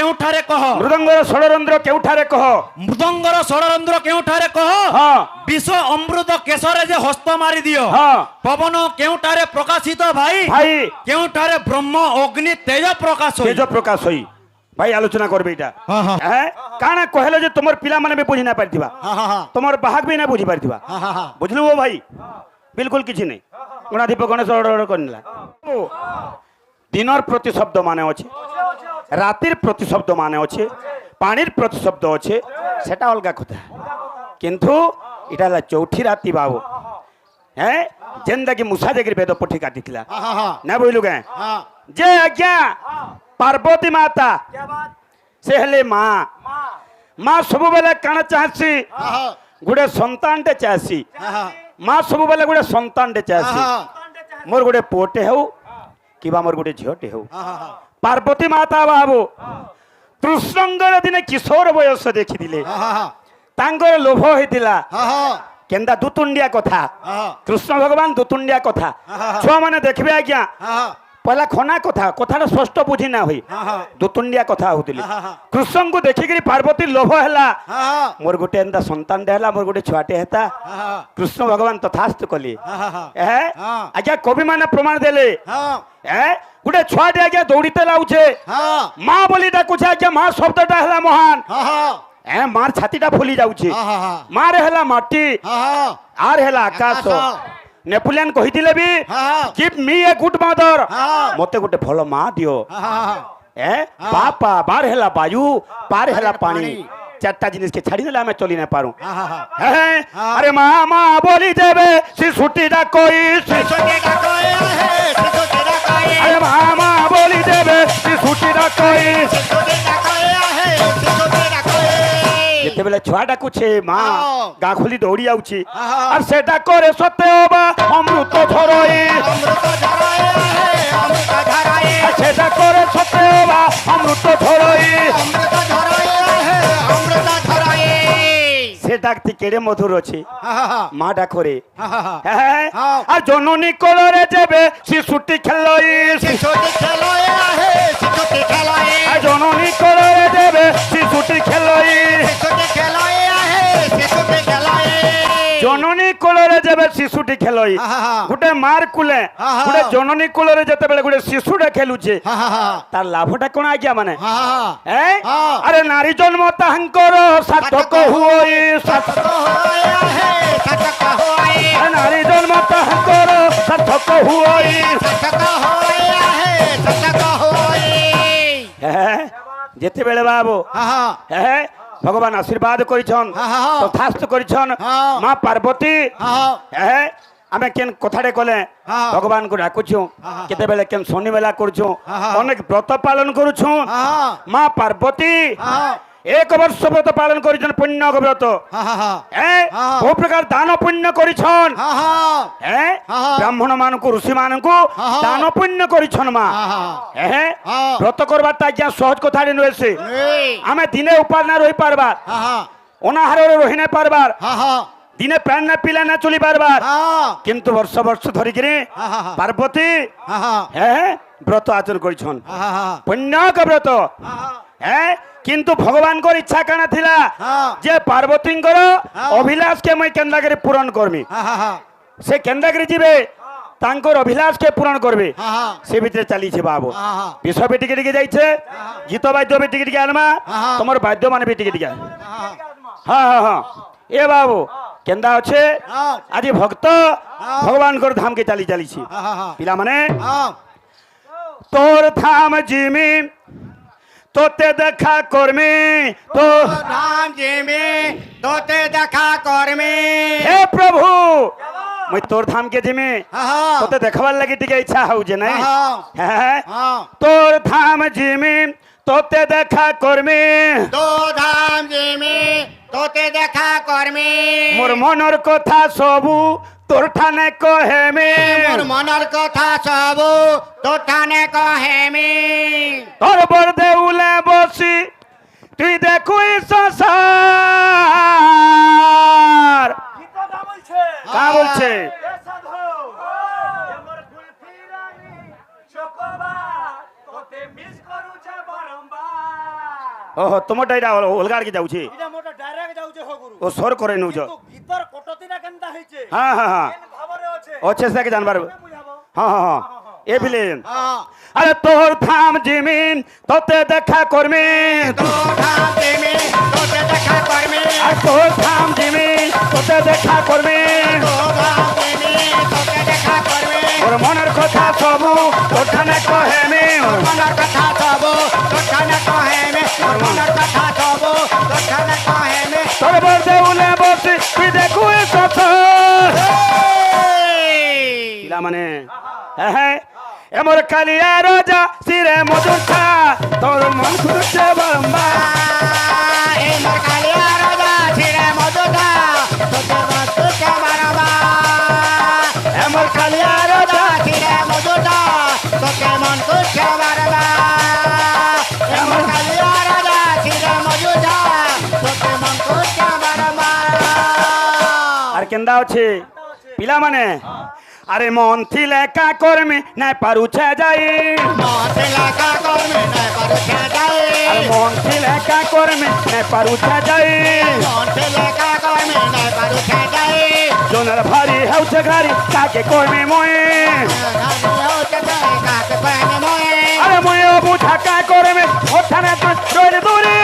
କେଉଁଠାରେ କହ ମୃଦଙ୍ଗର ଷଡ଼ରନ୍ଧ୍ର କେଉଁଠାରେ କହ ମୃଦଙ୍ଗର ଷଡ଼ରନ୍ଧ୍ର କେଉଁଠାରେ କହ ହଁ ବିଷ ଅମୃତ କେଶରେ ଯେ ହସ୍ତ ମାରି ଦିଅ ହଁ ପବନ କେଉଁଠାରେ ପ୍ରକାଶିତ ଭାଇ ଭାଇ କେଉଁଠାରେ ବ୍ରହ୍ମ ଅଗ୍ନି ତେଜ ପ୍ରକାଶ তেজ প্রকাশ হই ভাই আলোচনা করবে এটা হ্যাঁ হ্যাঁ হ্যাঁ কানা কহিল যে তোমার পিলা মানে বি বুঝি না পারিবা হ্যাঁ তোমার বাহাক বি না বুঝি পারিবা হ্যাঁ বুঝলু ও ভাই বিলকুল কিছু নেই গণাধিপ গণেশ অর্ডর করিলা দিনর প্রতিশব্দ মানে আছে রাতের প্রতিশব্দ মানে আছে পানির প্রতিশব্দ আছে সেটা অলগা কথা কিন্তু এটা হল চৌঠি রাতি বাবু হ্যাঁ যেনটাকি মূষা জাগির বেদ পঠি কাটিলা না বুঝলু কে যে আজ্ঞা পার্বতী মাতা সে হলে মা মা সবুবেলে কাণ চাহসি গোটে সন্তানটে চাহসি মা সবুবেলে গোটে সন্তানটে চাহসি মোর গোটে পুଅଟେ ହେଉ কিবা মোর গোটে ঝিଅଟେ ହେଉ পার্বতী মাতা বাবু কৃষ্ণঙ্গর দিনে কিশোর বয়স দেখিলে তাঙ্কর লোভ হইতিলা কেন্দা দুতুন্ডিয়া কথা কৃষ্ণ ভগবান দুতুন্ডিয়া কথা ছুয়া মানে দেখবে আজ্ঞা পহলা খনা কথা কথাটা স্পষ্ট বুঝি না হই দুতুন্ডিয়া কথা হউতিলি কৃষ্ণଙ୍କୁ ଦେଖିକିରି পার্বতী লোভ হেলা মোর গোটে এন্দা সন্তানଟେ হেলা মোর গোটে ছুয়াଟେ হেতা কৃষ্ণ ভগবান তথাস্তু কলি আজ্ঞা কবি মানে প্রমাণ দেলে গোটে ছুয়াଟେ আজ্ঞা দৌড়িতে লাগুছে মা বলি ডাকুছে আজ্ঞা মা শব্দটা হেলা মহান মার ছাতিটা ফুলি যাଉଛି মার হেলা মাটি আর হেলা আকাশ নেপোলিয়ন কহিଥିଲେ ବି give me a good mother মতে গোটে ভাল মা দিও বাপা বার হেলা বায়ু পার হেলা পানি চারটা জিনিসকে ছাড়ি দিলে আমি চলি না পারু আরে মা মা বলি দেবে শিশুটিটা কই শিশুটিটা কই আরে মা মা বলি দেবে শিশুটিটা কই শিশুটিটা কই শিশুটিটা কই যেতেবেলে ছুয়া ডাকুছে মা গা খুলি দৌড়ি যাଉଛି আর সেটা করে সত্যি বা অমৃত ঝরই সেটা করে সত্যি বা অমৃত ঝরই সে ডাকতে কেড়ে মধুর আছে মা ডাকরে আর জননী কোলরে যাবে শিশুটি খেলই শিশুটি খেলই শিশুটি খেলই আর জননী কোলরে যাবে শিশুটি খেলই শিশুটি খেলই শিশুটি খেলই জননী কোলরে যাবে শিশুটি খেলই গোটে মার কুলে গোটে জননী কোলরে যেতেবেলে গোটে শিশুটা খেলুছে তার লাভটা কোন আজ্ঞা মানে আরে নারী জন্ম তাহাঙ্কর সার্থক হুই সার্থক হুই নারী জন্ম তাহাঙ্কর সার্থক হুই যেতেবেলে বাবু ভগবান আশীর্বাদ করিছন তথাস্তু করিছন মা পার্বতী আমি কেন কথাটে কলে ভগবান কো ডাকুছু কেতেবেলে কেন শনিবেলা করছু অনেক ব্রত পালন করছু মা পার্বতী এক বর্ষ ব্রত পালন করিছন পুণ্য ব্রত বহু প্রকার দান পুণ্য করিছন ব্রাহ্মণ মানকু ঋষি মানকু দান পুণ্য করিছন মা ব্রত করবারটা আজ্ঞা সহজ কথাটি নয়েছে আমি দিনে উপার না রহি পারবার অনাহারে রহি না পারবার দিনে প্রাণ না পিলা না চলি পারবার কিন্তু বর্ষ বর্ষ ধরিকি পার্বতী ব্রত আচরণ করিছন পুণ্যক ব্রত কিন্তু ভগবানଙ୍କର ইচ্ছা কানা থিলা যে পার্বতীଙ୍କର অভিলাষ কে মই কেন্দাগিরি পূরণ করমি সে কেন্দাগিরি যাবে তাঙ্কর অভিলাষ কে পূরণ করবে সে ভিতরে চালিছে বাবু বিষয় বি টিকে টিকে যাইছে গীত বাদ্য বি টিকে টিকে আনমা তোমার বাদ্য মানে বি টিকে টিকে হ্যাঁ হ্যাঁ হ্যাঁ এ বাবু কেন্দা আছে আজি ভক্ত ভগবানଙ୍କର ধাম কে চালি চালিছি পিলা মানে তোর ধাম জিমি তোতে দেখা করমি তো নাম জিমি তোতে দেখা করমি হে প্রভু মই তোর ধাম কে জিমি তোতে দেখবার লাগি টিকে ইচ্ছা হউছে নাই হ্যাঁ তোর ধাম জিমি তোতে দেখা করমি তো ধাম জিমি তোতে দেখা করমি মোর মনর কথা সবু তোর ঠানে কহেমি মোর মনের কথা সব তোর ঠানে কহেমি তোর বর দেউলে বসি তুই দেখুই সংসার কা বলছে তোমারটা এটা অলগা আড়কে যাচ্ছে এটা মোটা ডাইরেক্ট যাউছে হো গুরু ও সর করে নেউছ কিন্তু ভিতর কটতিটা কেনতা হইছে হ্যাঁ হ্যাঁ হ্যাঁ কেন ভাবরে আছে অছে সাকে জানবার বুঝাবো হ্যাঁ হ্যাঁ হ্যাঁ এ বিলেন হ্যাঁ আরে তোর থাম জিমিন তোতে দেখা করমি তোরা প্রেমে তোতে দেখা করবে আর তোর থাম জিমিন তোতে দেখা করমি তোরা প্রেমে তোতে দেখা করবে ওর মনের কথা সবু ওখানে কহেমি মনের কথা সব তোখানে কহেমে মনের কথা সব তোখানে কহেমে তোর বলতে উলে বসি তুই দেখু এ সত পিলা মানে হ্যাঁ এমর কালিয়া রাজা সিরে মধুরছা তোর মন খুঁজছে বাম্বা এই মোর কালিয়া রাজা ছিড়ে মধুদা তোতে মস্তুকে মারবা এমর কালিয়া রাজা রাজা ছিড়ে মধুদা তোকে মন তুচ্ছে মারবা এমন কালিয়া রাজা ছিড়ে মধুদা তোকে মন তুচ্ছে মারবা আর কেন্দা আছে পিলা মানে আরে মন থিলে কা করমি নাই পারুছে যাই মতে লাগা করমে নাই পারুছে যাই আর মন থিলে কা করমি নাই পারুছে যাই মতে লাগা করমে নাই পারুছে যাই জোনার ভারি হেউছে গাড়ি কাকে করমি মই আরে মই বুঝা কা করমি ওঠানে তুই রইলে দূরে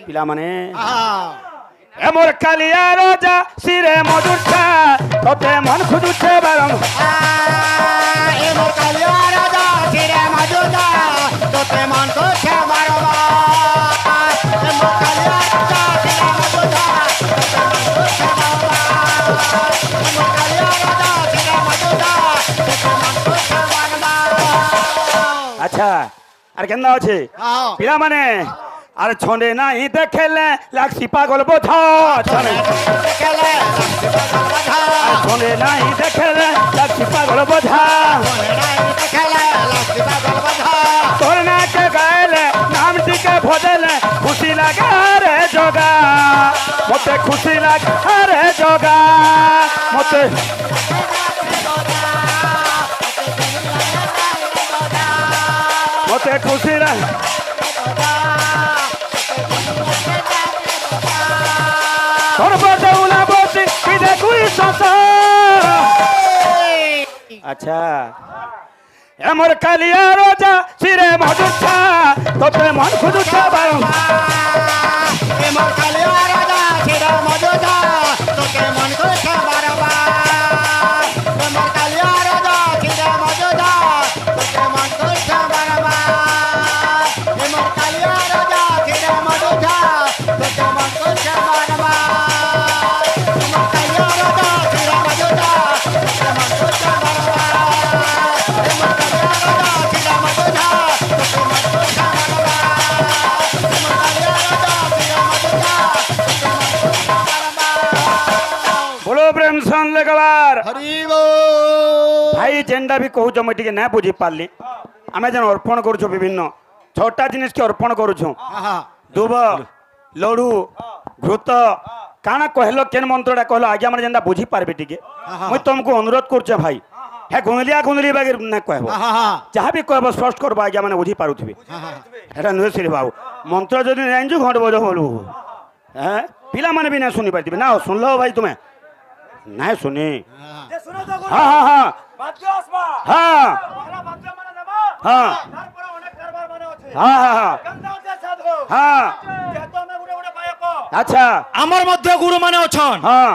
পিলা মানে এমর কালিয়া রাজা সিরে মধুরছা তোতে মন খুঁজুছে বারম আচ্ছা আর কেন আছে পিলা মানে আর ছন্দে নাই দেখেলে লাগছি পাগল বোঝ ছন্দে ছন্দে নাই দেখেলে লাগছি পাগল বোঝা তোর নাকে গাইলে নাম টিকে ভজেলে খুশি লাগে রে জগা মতে খুশি লাগে রে জগা মতে মতে খুশি লাগে তোর বসে উলা বসি পিঠে কুই সস আচ্ছা এমর কালিয়া রাজা সিরে মধুরছা তোতে মন খুঁজুছা বারম बोलो प्रेम सन लगवार भाई जेनटा भी कहूछ मुझे टिके ना बुझी पारली आम जेन अर्पण करुछु विभिन्न छटा जिनिस के अर्पण करुछु दुब लडू घृत काना कहलो केन मंत्रटा कहलो आगे हमर जेनटा बुझी पारबे टिके मुई तुमको अनुरोध करछे भाई हे गुंदलिया गुंदली बागे ना कहबो जहाँ भी कहबो स्पष्ट करबो आगे माने बुझी पारुथिबे एटा नुहे श्री बाबू मंत्र जदि जानिछु घट बजो बोलू हैं पिला माने भी ना सुनी पारथिबे ना सुनलो भाई तुम्हें नहीं सुनी যে শুনে তো গুরু हाँ हाँ हाँ বাদ্য আসবা हाँ পহলা বাদ্য মানে দেবা हाँ তারপরে অনেক কারবার মানে আছে हाँ हाँ हाँ কেনতা হচ্ছে সাধু हाँ যেহেতু আমি গুড়ে গুড়ে পায়ক अच्छा আমার মধ্যে গুরু মানে অছন हाँ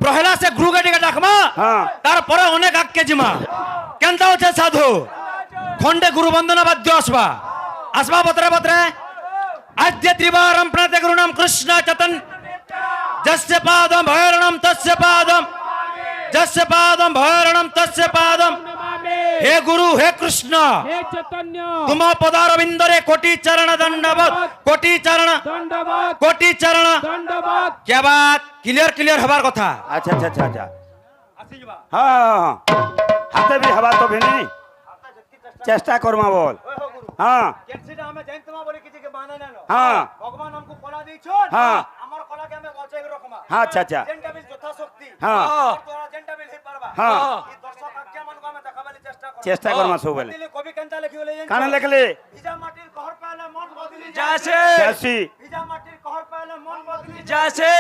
প্রহেলা সে গুরু গেটিকে ডাকমা हाँ তারপরে অনেক আগে জিমা কেনতা হচ্ছে সাধু খন্ডে গুরু বন্দনা বাদ্য আসবা আসবা বতরে বতরে আদ্য ত্রিবারম প্রণতে গুরু নাম কৃষ্ণ চতন जस्य पादम भैरणम तस्य पादम जस्य पादम भैरणम तस्य पादम हे गुरु हे कृष्ण हे चैतन्य तुम पदारविंदरे कोटि चरण दंडवत कोटि चरण दंडवत कोटि चरण दंडवत क्या बात क्लियर क्लियर हबार कथा अच्छा अच्छा अच्छा अच्छा हाँ हाँ हाँ हाथे भी हवा तो भी नहीं चेष्टा करमा बोल हाँ हाँ भगवान हमको कला दिछन हाँ हमर कला के हमें बचाई रखमा हाँ अच्छा अच्छा जेंटा बिल यथा शक्ति हाँ तोरा जेंटा बिल हे परबा हाँ ई दर्शक आज्ञा मन को हमें देखाबाली चेष्टा कर चेष्टा करमा सब बेले कवि कंता लिखि बोले काना लिखले इजा যাসে ছিয়াশি ভিজা মাটির কহর পাইলে মন বদলি যাসে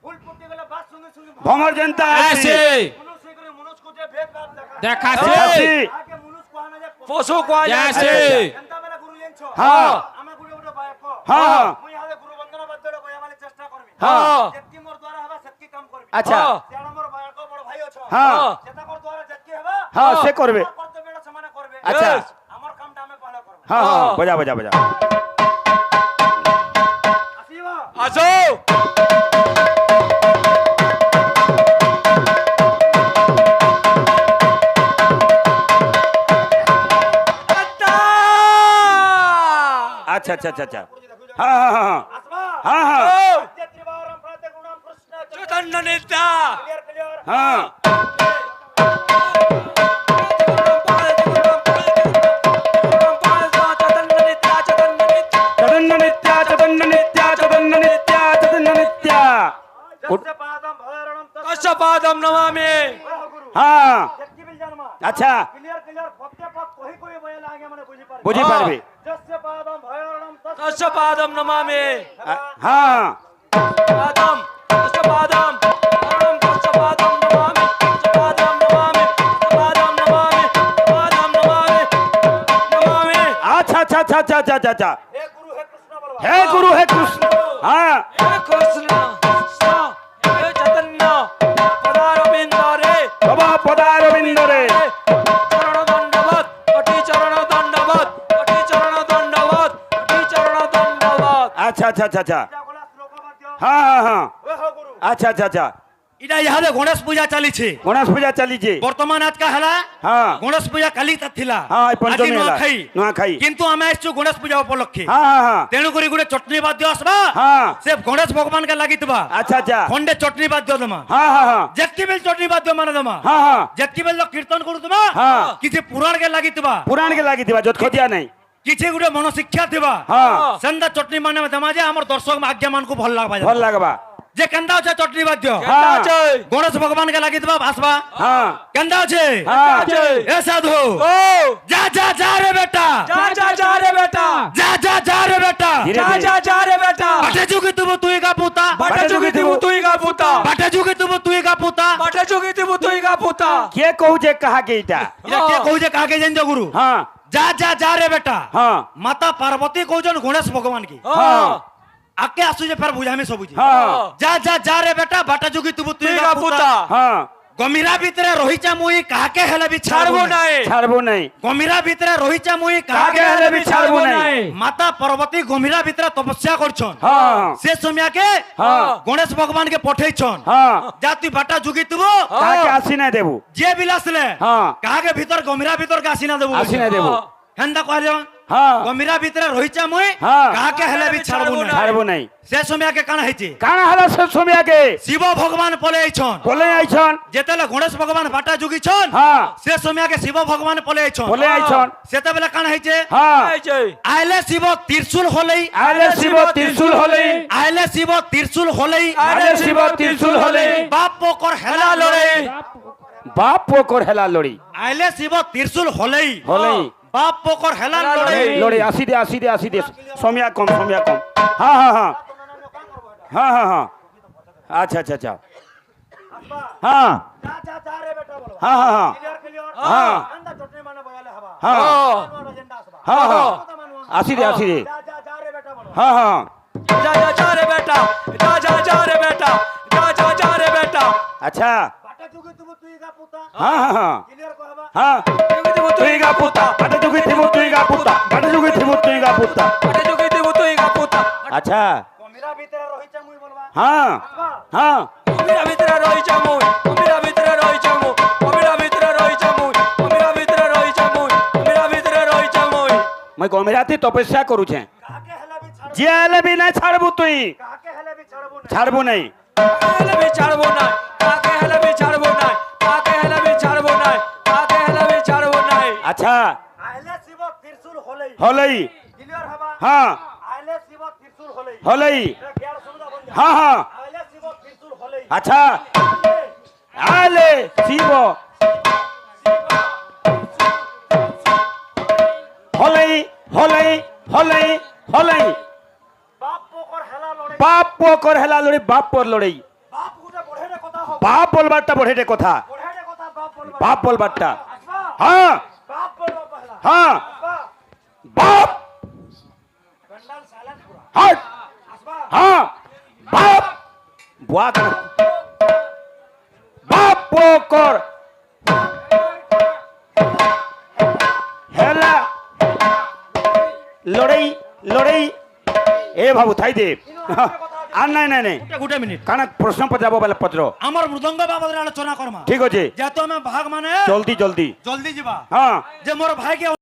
ফুল ফুটে গেলে বাস সঙ্গে সঙ্গে ভমর জনতা আশি আসে মনুষ্য করে মনুষ্য যে ভেদ ভাব দেখা দেখাছে ছিয়াশি আগে মনুষ্য কোহানা যে পশু কোয়া যাসে কেনতা বেলা গুরু লেনছ হ্যাঁ আমা গুরু ওটা বায়ক হ্যাঁ মুই হালে গুরু বন্দনা বাদ্যটা বয়াবালে চেষ্টা করবি হ্যাঁ যেতকি মোর দ্বারা হবা সেতকি কাম করবি আচ্ছা তেড়া মোর বায়ক বড় ভাই আছো হ্যাঁ যেটা মোর দ্বারা যেতকি হবা হ্যাঁ সে করবে আমার কর্তব্যটা সমানে করবে আচ্ছা আমার কামটা আমি ভালো করব হ্যাঁ হ্যাঁ বজা বজা বজা আসিবা আসো আচ্ছা আচ্ছা আচ্ছা আচ্ছা হ্যাঁ হ্যাঁ হ্যাঁ আসবা হ্যাঁ হ্যাঁ ত্রিবারম প্রাতে গুণম কৃষ্ণ চৈতন্য নিত্য ক্লিয়ার ক্লিয়ার হ্যাঁ চৈতন্য নিত্য চৈতন্য নিত্য চৈতন্য নিত্য চৈতন্য নিত্য जस्य पादम भयरणम কশ্যপাদম নমামি गुरु হ্যাঁ जक्की बिल जन्मा আচ্ছা क्लियर क्लियर फक्ते फक कोई कोई बया लागे मने बुझी पार বুঝি পারবে जस्य पादम भयरणम কশ্যপাদম নমামি হ্যাঁ পাদম কশ্যপাদম পাদম কশ্যপাদম নমামি কশ্যপাদম নমামি কশ্যপাদম নমামি কশ্যপাদম নমামি নমামি আচ্ছা আচ্ছা আচ্ছা আচ্ছা আচ্ছা আচ্ছা আচ্ছা हे गुरु हे कृष्ण बोलो হে গুরু হে কৃষ্ণ হ্যাঁ হে কৃষ্ণ হে চৈতন্য পদারবিন্দরে বাবা পদারবিন্দরে চরণ দণ্ডবত কোটি চরণ দণ্ডবত কোটি চরণ দণ্ডবত কোটি চরণ দণ্ডবত আচ্ছা আচ্ছা আচ্ছা আচ্ছা गोला श्लोक मध्य হ্যাঁ হ্যাঁ হ্যাঁ हे हो गुरु আচ্ছা আচ্ছা আচ্ছা এটা ইহাদে গণেশ পূজা চালিছে গণেশ পূজা চালিছে বর্তমান আজকা হেলা হ্যাঁ গণেশ পূজা কালি তা থিলা হ্যাঁ এই পঞ্চমী আଜି হেলা নূଆখাই নূଆখাই কিন্তু আমি আসছু গণেশ পূজা উপলক্ষে হ্যাঁ হ্যাঁ হ্যাঁ তেণু করে গুড়ে চটনি বাদ্য আসবা হ্যাঁ সে গণেশ ভগবান কে লাগিতবা আচ্ছা আচ্ছা খন্ডে চটনি বাদ্য দমা হ্যাঁ হ্যাঁ হ্যাঁ যেতকি বেল চটনি বাদ্য মানে দমা হ্যাঁ হ্যাঁ যেতকি বেল কীর্তন করুতবা হ্যাঁ। কিছু পুরাণ কে লাগিতবা পুরাণ কে লাগিଥିବା যত খতিয়া নাই কিছু গুড়ে মন শিক্ষা থিবা হ্যাঁ সেন্দা চটনি মানে দমা যে আমার দর্শক আজ্ঞা মানকু ভাল লাগবা ভাল লাগবা যে কেন্দা আছে চটনি বাদ্য হ্যাঁ গণেশ ভগবান কে লাগিতবা আসবা হ্যাঁ কেন্দা আছে হ্যাঁ এ সাধু ও যা যা যা রে বেটা যা যা যা রে বেটা যা যা যা রে বেটা ধীরে যা ধীরে যা যা রে বেটা বাটে যুগে তুই তুই গা পুতা বাটা যুগি দিবু তুই গা পুতা বাটে যুগে তুই গা পুতা বাটা যুগি দিবু তুই গা পুতা কে কହୁছে কাহাকে এটা এটা কে কହୁছে কাকে জানছ গুরু হ্যাঁ যা যা যা রে বেটা হ্যাঁ মাতা পার্বতী কହୁছন গণেশ ভগবান কি হ্যাঁ আকে আসুছে ফের বুঝামি সবুজি হ্যাঁ যা যা যা রে বেটা বাটা যুগি তুই গা পুতা হ্যাঁ গমিরা ভিতরে রহিচা মুই কাকে হেলে বি ছাড়বো নাই ছাড়বো নাই গমিরা ভিতরে রহিচা মুই কাকে হেলে বি ছাড়বো নাই মাতা পার্বতী গমিরা ভিতরে তপস্যা করছন হ্যাঁ সে সময়কে হ্যাঁ গণেশ ভগবান কে পঠাইছন হ্যাঁ যা তুই বাটা যুগি তুব কাকে আসি নাই দেবু যে বিলাসলে হ্যাঁ কাকে ভিতর গমিরা ভিতর কে আসি না দেবো আসি নাই দেবু হেন্দা কহলে হ্যাঁ গমিরা ভিতরে রহিচা মুই হ্যাঁ। কাকে হেলে বি ছাড়বো না ছাড়বো নাই সে সময়কে কানা হইছে কাଣା হলো সে সময়কে শিব ভগবান পলে আইছন বলে আইছন যেতেলে গণেশ ভগবান বাটা যুগিছন হ্যাঁ সে সময়কে শিব ভগবান পলে আইছন বলে আইছন সেতেবেলে কানা হইছে হ্যাঁ আইলে শিব ত্রিশূল হলেই আলে শিব ত্রিশূল হলে আইলে শিব ত্রিশূল হলেই আলে শিব ত্রিশূল হলে বাপ পকর হেলা লড়ে বাপ পোকর হেলা লড়ি আইলে শিব ত্রিশূল হলেই হলেই বাপ পকর হেলা লড়ে লড়ি আসি দে আসি দে আসি দে সময়া কম হ্যাঁ হ্যাঁ হ্যাঁ হ্যাঁ হ্যাঁ হ্যাঁ আচ্ছা আচ্ছা আচ্ছা হ্যাঁ जा जा जा रे बेटा बोलो হ্যাঁ হ্যাঁ হ্যাঁ क्लियर क्लियर हाँ। अंदा चटनी माने बयाले हवा হ্যাঁ मानो एजेंडा आसबा হ্যাঁ হ্যাঁ मानो আসি দে আসি দে जा जा जा रे बेटा बोलो হ্যাঁ হ্যাঁ যা যা যা রে বেটা যা যা যা রে বেটা যা যা যা রে বেটা আচ্ছা बाटा जुगे तुई गा पुता হ্যাঁ হ্যাঁ হ্যাঁ क्लियर को हवा হ্যাঁ তুই গা পুতা বাটা যুগি থিবু তুই গা পুতা বাটা যুগি থিবু তুই গা পুতা বাটা যুগি দিবু তুই গা পুতা আচ্ছা गमिरा भीतर रहिचा मुई बोलबा হ্যাঁ आसबा হ্যাঁ কমিরা ভিতরে রইছা মুই কমিরা ভিতরে রইছা মুই কমিরা ভিতরে রইছা মুই কমিরা ভিতরে রইছা মুই কমিরা ভিতরে রইছা মুই মই গমিরাতে তপস্যা করুছে काके हेला भी छाड़ যে হেলে বি না ছাড়বু তুই काके हेला भी छाड़बो ना ছাড়বো নাই হেলে বি ছাড়বো না কাকে হেলে বি ছাড়বো না কাকে হেলে বি ছাড়বো না কাকে হেলে বি ছাড়বো না আচ্ছা आइले शिव त्रिशूल होलई হলেই क्लियर हवा হ্যাঁ आइले शिव त्रिशूल होलई হলেই ज्ञान सुविधा बन जा হ্যাঁ হ্যাঁ आइले शिव त्रिशूल होलई আচ্ছা আলে শিব হলেই হলেই হলেই হলেই বাপ পুকর হেলা লড়াই বাপ পর লড়াই বাপ বলবারটা বড়েটে কথা বাপ বলবারটা হ্যাঁ হ্যাঁ বাপ হ্যাঁ হ্যাঁ বাপ বুয়া কেন বাপ পুকর হেলা লড়াই লড়াই এ বাবু থাই দে আর নাই নাই নাই গোটে মিনিট কানা প্রশ্ন পচাব বেলে পচর আমার মৃদঙ্গ বাবদরে আলোচনা করমা ঠিক আছে যেহেতু আমি ভাগ মানে জলদি জলদি জলদি ଯିବା হ্যাঁ যে মোর ভাইকে